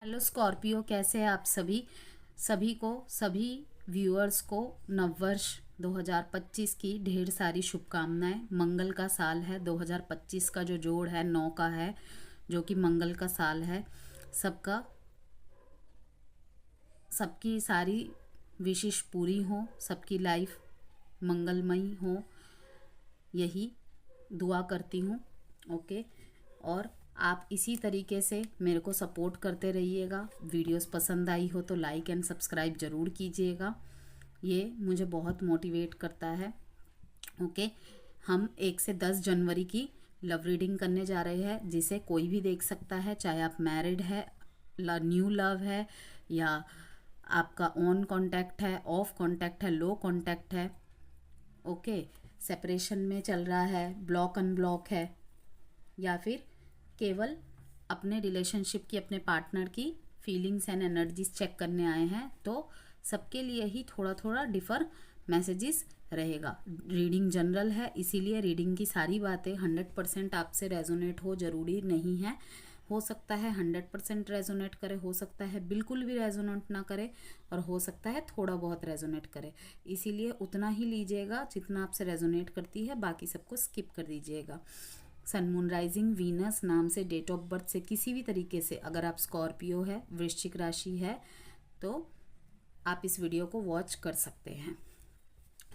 Hello Scorpio, कैसे हैं आप सभी सभी को सभी व्यूअर्स को नववर्ष 2025 की ढेर सारी शुभकामनाएं। मंगल का साल है। 2025 का जो जोड़ है 9 का है, जो कि मंगल का साल है। सबका सबकी सारी विशेष पूरी हो, सबकी लाइफ मंगलमयी हो, यही दुआ करती हूँ। ओके। और आप इसी तरीके से मेरे को सपोर्ट करते रहिएगा। वीडियोस पसंद आई हो तो लाइक एंड सब्सक्राइब ज़रूर कीजिएगा, ये मुझे बहुत मोटिवेट करता है। ओके। हम 1 से 10 जनवरी की लव रीडिंग करने जा रहे हैं, जिसे कोई भी देख सकता है, चाहे आप मैरिड है, न्यू लव है, या आपका ऑन कांटेक्ट है, ऑफ कांटेक्ट है, लो कांटेक्ट है। ओके। सेपरेशन में चल रहा है, ब्लॉक अनब्लॉक है, या फिर केवल अपने रिलेशनशिप की, अपने पार्टनर की फीलिंग्स एंड एनर्जीज चेक करने आए हैं, तो सबके लिए ही थोड़ा थोड़ा डिफर मैसेजेस रहेगा। रीडिंग जनरल है, इसीलिए रीडिंग की सारी बातें 100% आपसे रेजोनेट हो ज़रूरी नहीं है। हो सकता है 100% रेजोनेट करे, हो सकता है बिल्कुल भी रेजोनेट ना करे, और हो सकता है थोड़ा बहुत रेजोनेट करे। इसीलिए उतना ही लीजिएगा जितना आपसे रेजोनेट करती है, बाकी सबको स्किप कर दीजिएगा। सन मून राइजिंग वीनस नाम से, डेट ऑफ बर्थ से, किसी भी तरीके से अगर आप स्कॉर्पियो है, वृश्चिक राशि है, तो आप इस वीडियो को वॉच कर सकते हैं।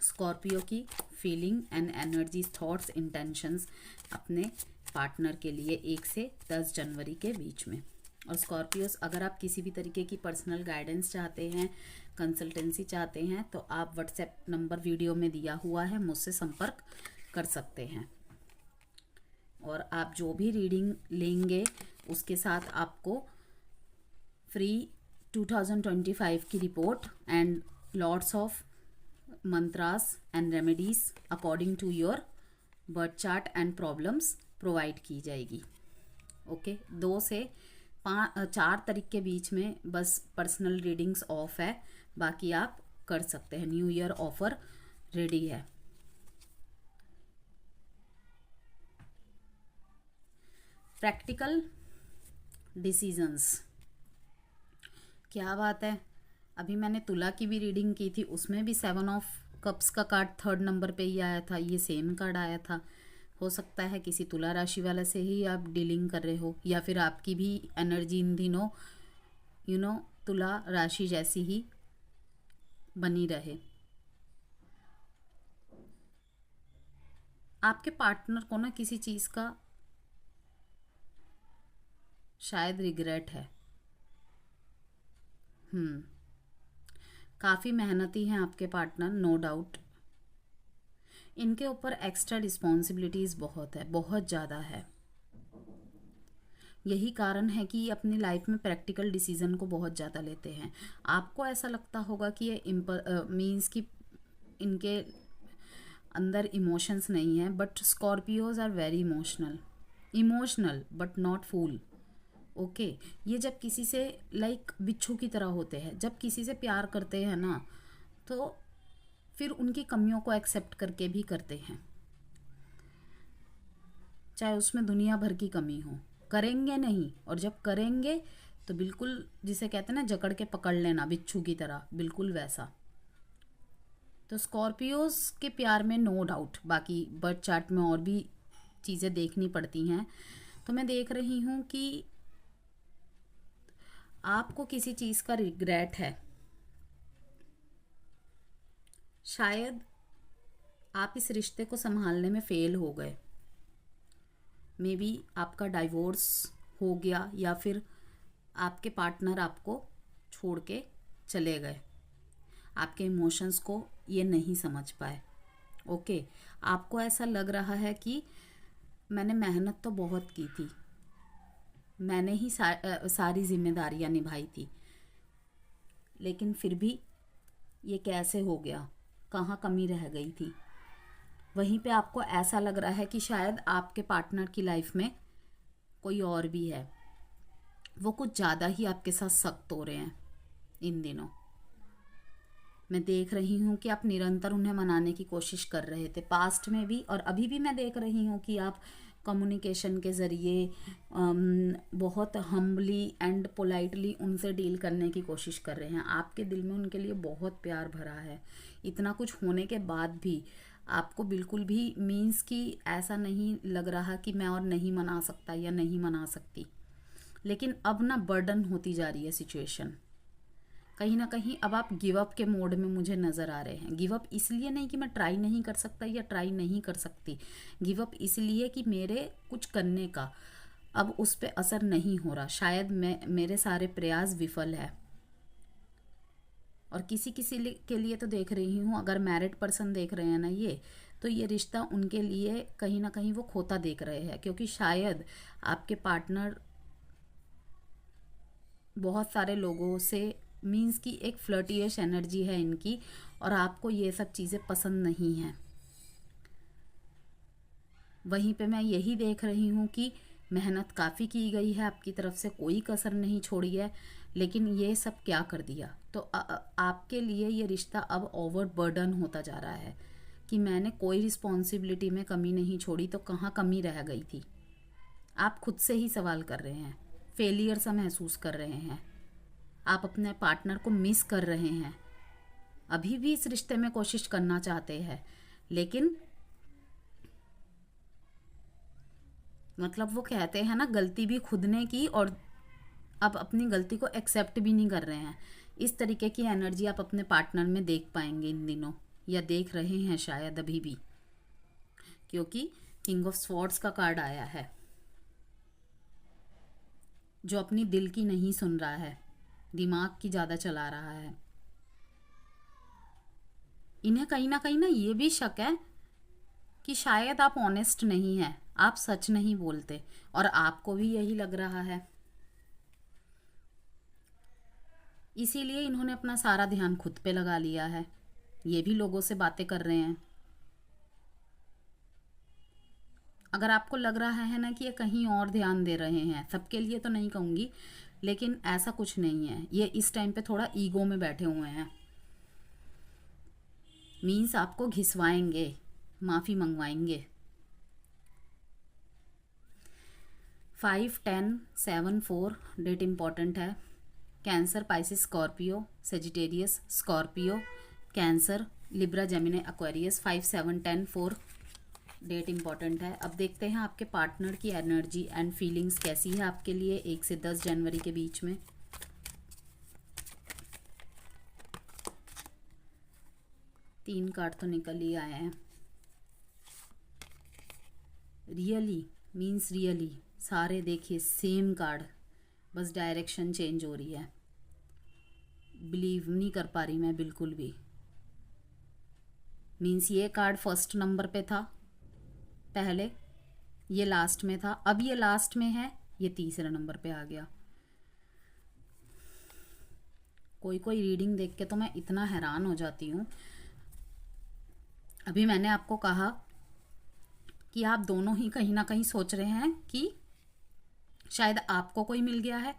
स्कॉर्पियो की feeling and energies, thoughts, intentions अपने पार्टनर के लिए 1 से 10 जनवरी के बीच में। और स्कॉर्पियोस, अगर आप किसी भी तरीके की पर्सनल गाइडेंस चाहते हैं, कंसल्टेंसी चाहते हैं, तो आप व्हाट्सएप नंबर वीडियो में दिया हुआ है, मुझसे संपर्क कर सकते हैं। और आप जो भी रीडिंग लेंगे उसके साथ आपको फ्री 2025 की report and lots of mantras and remedies according to your birth chart and problems provide की जाएगी। ओके। 2 से 4 तारीख के बीच में बस पर्सनल रीडिंग्स ऑफ है, बाकी आप कर सकते हैं। न्यू ईयर ऑफर रेडी है। प्रैक्टिकल डिसीजंस, क्या बात है। अभी मैंने तुला की भी रीडिंग की थी, उसमें भी 7 ऑफ कप्स का कार्ड 3rd नंबर पे ही आया था, ये सेम कार्ड आया था। हो सकता है किसी तुला राशि वाले से ही आप डीलिंग कर रहे हो, या फिर आपकी भी एनर्जी इन दिनों तुला राशि जैसी ही बनी रहे। आपके पार्टनर को ना किसी चीज़ का शायद रिग्रेट है। काफ़ी मेहनती हैं आपके पार्टनर, नो डाउट। इनके ऊपर एक्स्ट्रा रिस्पॉन्सिबिलिटीज़ बहुत है, बहुत ज़्यादा है। यही कारण है कि ये अपनी लाइफ में प्रैक्टिकल डिसीजन को बहुत ज़्यादा लेते हैं। आपको ऐसा लगता होगा कि ये मीन्स कि इनके अंदर इमोशंस नहीं है, but Scorpios are very emotional, emotional but not fool. Okay. ये जब किसी से लाइक बिच्छू की तरह होते हैं, जब किसी से प्यार करते हैं ना, तो फिर उनकी कमियों को एक्सेप्ट करके भी करते हैं, चाहे उसमें दुनिया भर की कमी हो। करेंगे नहीं, और जब करेंगे तो बिल्कुल, जिसे कहते हैं ना, जकड़ के पकड़ लेना बिच्छू की तरह, बिल्कुल वैसा। तो स्कॉर्पियोज के प्यार में नो डाउट, बाकी बर्थ चार्ट में और भी चीज़ें देखनी पड़ती हैं। तो मैं देख रही हूँ कि आपको किसी चीज़ का रिग्रेट है। शायद आप इस रिश्ते को संभालने में फेल हो गए। मे बी आपका डाइवोर्स हो गया, या फिर आपके पार्टनर आपको छोड़ के चले गए, आपके इमोशंस को ये नहीं समझ पाए। ओके। आपको ऐसा लग रहा है कि मैंने मेहनत तो बहुत की थी, मैंने ही सारी जिम्मेदारियां निभाई थी, लेकिन फिर भी ये कैसे हो गया, कहाँ कमी रह गई थी। वहीं पे आपको ऐसा लग रहा है कि शायद आपके पार्टनर की लाइफ में कोई और भी है, वो कुछ ज़्यादा ही आपके साथ सख्त हो रहे हैं इन दिनों। मैं देख रही हूँ कि आप निरंतर उन्हें मनाने की कोशिश कर रहे थे, पास्ट में भी और अभी भी मैं देख रही हूँ कि आप कम्युनिकेशन के ज़रिए बहुत हम्बली एंड पोलाइटली उनसे डील करने की कोशिश कर रहे हैं। आपके दिल में उनके लिए बहुत प्यार भरा है। इतना कुछ होने के बाद भी आपको बिल्कुल भी मीन्स कि ऐसा नहीं लग रहा कि मैं और नहीं मना सकता या नहीं मना सकती। लेकिन अब ना बर्डन होती जा रही है सिचुएशन। कहीं ना कहीं अब आप गिव अप के मोड में मुझे नज़र आ रहे हैं। गिव अप इसलिए नहीं कि मैं ट्राई नहीं कर सकता या ट्राई नहीं कर सकती। गिव अप इसलिए कि मेरे कुछ करने का अब उस पर असर नहीं हो रहा। शायद मेरे सारे प्रयास विफल है। और किसी किसी के लिए तो देख रही हूँ, अगर मैरिड पर्सन देख रहे हैं ना ये, तो ये रिश्ता उनके लिए कहीं ना कहीं वो खोता देख रहे हैं। क्योंकि शायद आपके पार्टनर बहुत सारे लोगों से मीन्स की एक फ्लर्टियश एनर्जी है इनकी, और आपको ये सब चीज़ें पसंद नहीं हैं। वहीं पे मैं यही देख रही हूँ कि मेहनत काफ़ी की गई है आपकी तरफ से, कोई कसर नहीं छोड़ी है, लेकिन ये सब क्या कर दिया। तो आपके लिए ये रिश्ता अब ओवर बर्डन होता जा रहा है कि मैंने कोई रिस्पॉन्सिबिलिटी में कमी नहीं छोड़ी, तो कहाँ कमी रह गई थी। आप खुद से ही सवाल कर रहे हैं, फेलियर सा महसूस कर रहे हैं, आप अपने पार्टनर को मिस कर रहे हैं। अभी भी इस रिश्ते में कोशिश करना चाहते हैं, लेकिन मतलब वो कहते हैं ना, गलती भी खुद ने की और अब अपनी गलती को एक्सेप्ट भी नहीं कर रहे हैं। इस तरीके की एनर्जी आप अपने पार्टनर में देख पाएंगे इन दिनों, या देख रहे हैं शायद अभी भी, क्योंकि किंग ऑफ स्वॉर्ड्स का कार्ड आया है, जो अपनी दिल की नहीं सुन रहा है, दिमाग की ज़्यादा चला रहा है। इन्हें कहीं ना ये भी शक है कि शायद आप ऑनेस्ट नहीं हैं, आप सच नहीं बोलते, और आपको भी यही लग रहा है। इसीलिए इन्होंने अपना सारा ध्यान खुद पे लगा लिया है। ये भी लोगों से बातें कर रहे हैं। अगर आपको लग रहा है ना कि ये कहीं और ध्यान दे रहे हैं, सबके लिए तो नहीं कहूँगी, लेकिन ऐसा कुछ नहीं है। ये इस टाइम पे थोड़ा ईगो में बैठे हुए हैं। मीन्स आपको घिसवाएंगे, माफ़ी मंगवाएंगे। 5, 10, 7, 4 डेट इम्पॉर्टेंट है। Cancer, Pisces, Scorpio, Sagittarius, Scorpio, Cancer, Libra, Gemini, Aquarius. 5, 7, 10, 4 date important है। अब देखते हैं आपके पार्टनर की एनर्जी एंड फीलिंग्स कैसी है आपके लिए 1 से 10 जनवरी के बीच में। तीन कार्ड तो निकल ही आए हैं। रियली मीन्स रियली, सारे देखिए सेम कार्ड, बस डायरेक्शन चेंज हो रही है। बिलीव नहीं कर पा रही मैं बिल्कुल भी। मीन्स ये कार्ड फर्स्ट नंबर पे था पहले, ये लास्ट में था, अब ये लास्ट में है, ये तीसरे नंबर पे आ गया। कोई कोई रीडिंग देख के तो मैं इतना हैरान हो जाती हूँ। अभी मैंने आपको कहा कि आप दोनों ही कहीं ना कहीं सोच रहे हैं कि शायद आपको कोई मिल गया है।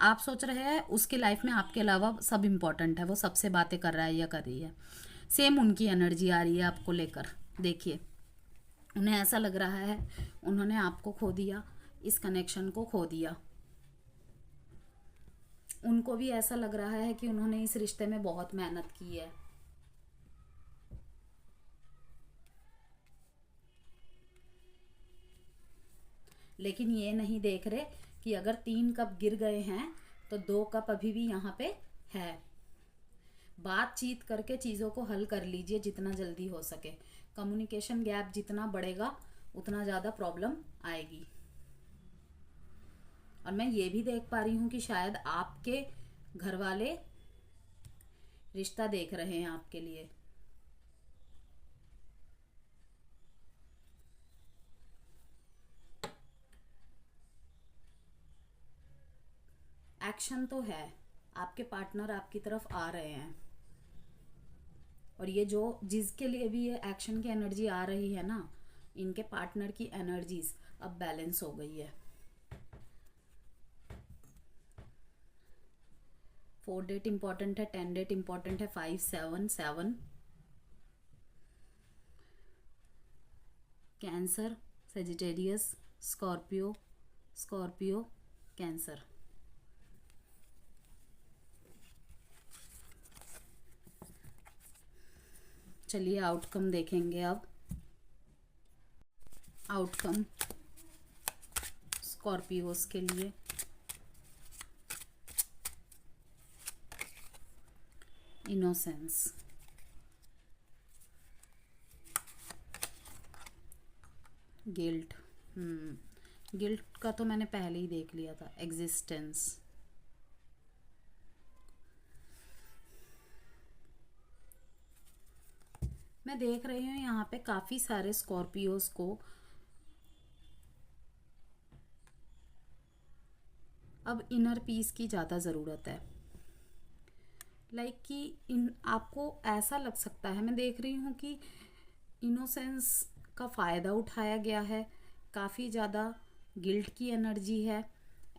आप सोच रहे हैं उसकी लाइफ में आपके अलावा सब इम्पॉर्टेंट है, वो सबसे बातें कर रहा है या कर रही है। सेम उनकी एनर्जी आ रही है आपको लेकर। देखिए, उन्हें ऐसा लग रहा है उन्होंने आपको खो दिया, इस कनेक्शन को खो दिया। उनको भी ऐसा लग रहा है कि उन्होंने इस रिश्ते में बहुत मेहनत की है। लेकिन ये नहीं देख रहे कि अगर 3 कप गिर गए हैं तो 2 कप अभी भी यहाँ पे है। बातचीत करके चीज़ों को हल कर लीजिए जितना जल्दी हो सके। कम्युनिकेशन गैप जितना बढ़ेगा उतना ज़्यादा प्रॉब्लम आएगी। और मैं ये भी देख पा रही हूँ कि शायद आपके घर वाले रिश्ता देख रहे हैं आपके लिए। एक्शन तो है, आपके पार्टनर आपकी तरफ आ रहे हैं, और ये जो जिसके लिए भी ये एक्शन की एनर्जी आ रही है ना, इनके पार्टनर की एनर्जीज अब बैलेंस हो गई है। 4 डेट इंपॉर्टेंट है, 10 डेट इंपॉर्टेंट है, 5, 7, 7 cancer, Sagittarius, Scorpio, Scorpio, cancer. चलिए आउटकम देखेंगे अब। आउटकम स्कॉर्पियोस के लिए, इनोसेंस, गिल्ट। गिल्ट का तो मैंने पहले ही देख लिया था। एग्जिस्टेंस, मैं देख रही हूँ यहाँ पे काफ़ी सारे स्कॉर्पियोस को अब इनर पीस की ज़्यादा ज़रूरत है। लाइक कि इन आपको ऐसा लग सकता है, मैं देख रही हूँ कि इनोसेंस का फ़ायदा उठाया गया है, काफ़ी ज़्यादा गिल्ट की एनर्जी है।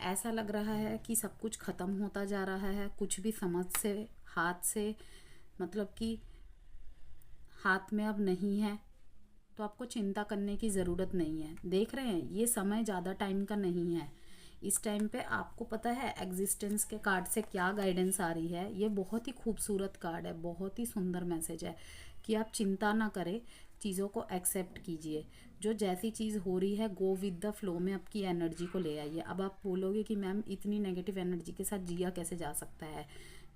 ऐसा लग रहा है कि सब कुछ ख़त्म होता जा रहा है, कुछ भी समझ से, हाथ से, मतलब कि हाथ में अब नहीं है, तो आपको चिंता करने की ज़रूरत नहीं है। देख रहे हैं ये समय ज़्यादा टाइम का नहीं है। इस टाइम पे आपको पता है एग्जिस्टेंस के कार्ड से क्या गाइडेंस आ रही है। ये बहुत ही खूबसूरत कार्ड है, बहुत ही सुंदर मैसेज है कि आप चिंता ना करें, चीज़ों को एक्सेप्ट कीजिए। जो जैसी चीज़ हो रही है गो विद द फ्लो में आपकी एनर्जी को ले आइए। अब आप बोलोगे कि मैम इतनी नेगेटिव एनर्जी के साथ जिया कैसे जा सकता है,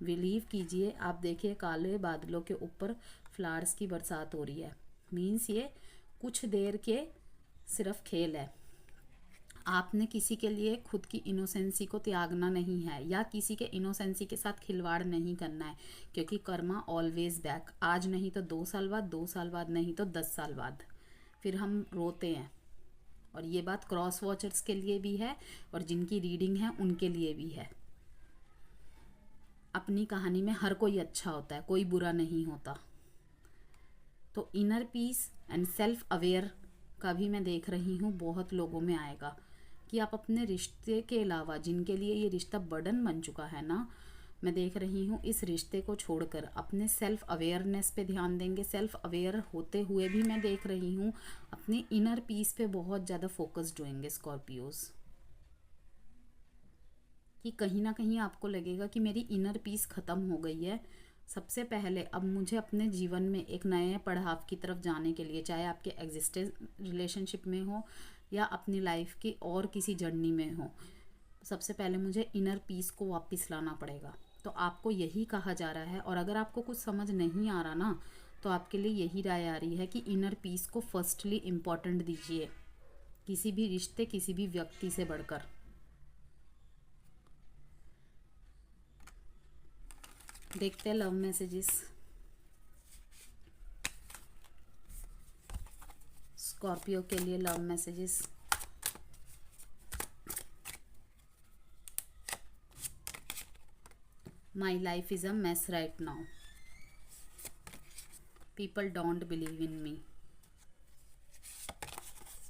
बिलीव कीजिए। आप देखिए काले बादलों के ऊपर फ्लावर्स की बरसात हो रही है, मीन्स ये कुछ देर के सिर्फ खेल है। आपने किसी के लिए खुद की इनोसेंसी को त्यागना नहीं है या किसी के इनोसेंसी के साथ खिलवाड़ नहीं करना है, क्योंकि कर्मा ऑलवेज बैक। आज नहीं तो 2 साल बाद, 2 साल बाद नहीं तो 10 साल बाद फिर हम रोते हैं। और ये बात क्रॉस वॉचर्स के लिए भी है और जिनकी रीडिंग है उनके लिए भी है। अपनी कहानी में हर कोई अच्छा होता है, कोई बुरा नहीं होता। तो inner peace and self aware का भी मैं देख रही हूँ बहुत लोगों में आएगा कि आप अपने रिश्ते के अलावा, जिनके लिए ये रिश्ता बर्डन बन चुका है ना, मैं देख रही हूँ इस रिश्ते को छोड़कर अपने सेल्फ अवेयरनेस पे ध्यान देंगे। सेल्फ अवेयर होते हुए भी मैं देख रही हूँ अपने इनर पीस पे बहुत ज़्यादा फोकस्ड होंगे स्कॉर्पियोज। कि कहीं ना कहीं आपको लगेगा कि मेरी इनर पीस ख़त्म हो गई है। सबसे पहले अब मुझे अपने जीवन में एक नए पड़ाव की तरफ जाने के लिए, चाहे आपके एग्जिस्टेंस रिलेशनशिप में हो या अपनी लाइफ की और किसी जर्नी में हो, सबसे पहले मुझे इनर पीस को वापस लाना पड़ेगा। तो आपको यही कहा जा रहा है। और अगर आपको कुछ समझ नहीं आ रहा ना, तो आपके लिए यही राय आ रही है कि इनर पीस को फर्स्टली इम्पॉर्टेंट दीजिए, किसी भी रिश्ते, किसी भी व्यक्ति से बढ़कर। देखते हैं लव मैसेजेस स्कॉर्पियो के लिए। Love messages, my life is a mess right now, people don't believe in me,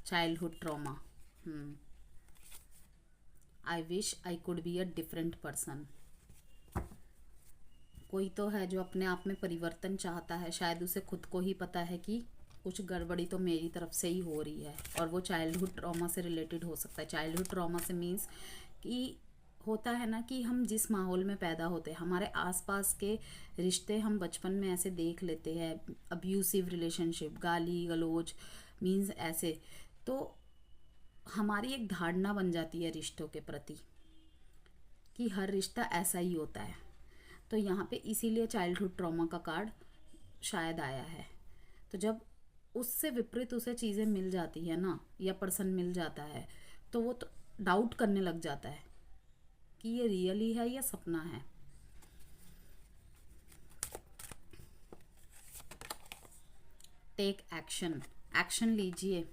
childhood trauma, I wish I could be a different person. कोई तो है जो अपने आप में परिवर्तन चाहता है, शायद उसे खुद को ही पता है कि कुछ गड़बड़ी तो मेरी तरफ से ही हो रही है। और वो चाइल्डहुड ट्रॉमा से रिलेटेड हो सकता है। चाइल्डहुड ट्रॉमा से मीन्स कि होता है ना कि हम जिस माहौल में पैदा होते हैं, हमारे आसपास के रिश्ते हम बचपन में ऐसे देख लेते हैं, अब्यूसिव रिलेशनशिप, गाली गलौज, मीन्स ऐसे, तो हमारी एक धारणा बन जाती है रिश्तों के प्रति कि हर रिश्ता ऐसा ही होता है। तो यहाँ पे इसीलिए चाइल्डहुड ट्रॉमा का कार्ड शायद आया है। तो जब उससे विपरीत उसे चीज़ें मिल जाती है ना, या पर्सन मिल जाता है, तो वो तो डाउट करने लग जाता है कि ये रियली है या सपना है। टेक एक्शन, एक्शन लीजिए।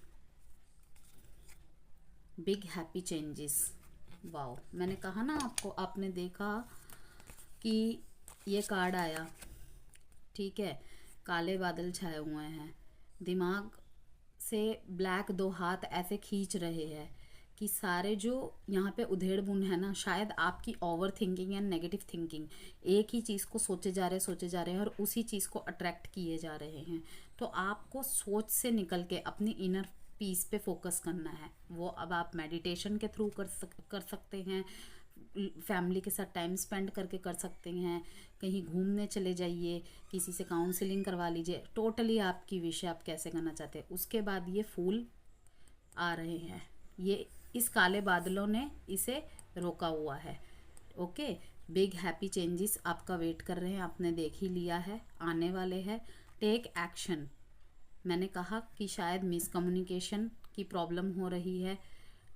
बिग हैप्पी चेंजेस, वाओ, मैंने कहा ना आपको, आपने देखा कि ये कार्ड आया, ठीक है। काले बादल छाए हुए हैं, दिमाग से ब्लैक 2 हाथ ऐसे खींच रहे हैं कि सारे जो यहाँ पे उधेड़ बुन है ना, शायद आपकी over thinking and negative thinking, एक ही चीज़ को सोचे जा रहे हैं और उसी चीज़ को अट्रैक्ट किए जा रहे हैं। तो आपको सोच से निकल के अपनी इनर पीस पे फोकस करना है। वो अब आप मेडिटेशन के थ्रू कर सकते हैं, फैमिली के साथ टाइम स्पेंड करके कर सकते हैं, कहीं घूमने चले जाइए, किसी से काउंसलिंग करवा लीजिए। टोटली आपकी विश है, आप कैसे करना चाहते हैं। उसके बाद ये फूल आ रहे हैं, ये इस काले बादलों ने इसे रोका हुआ है। ओके, बिग हैप्पी चेंजेस आपका वेट कर रहे हैं, आपने देख ही लिया है, आने वाले हैं। Take action. मैंने कहा कि शायद मिसकम्युनिकेशन की प्रॉब्लम हो रही है,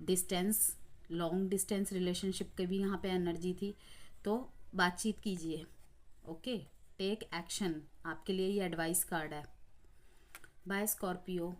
डिस्टेंस, लॉन्ग डिस्टेंस रिलेशनशिप की भी यहाँ पे एनर्जी थी, तो बातचीत कीजिए। ओके, टेक एक्शन, आपके लिए ये एडवाइस कार्ड है। Bye Scorpio.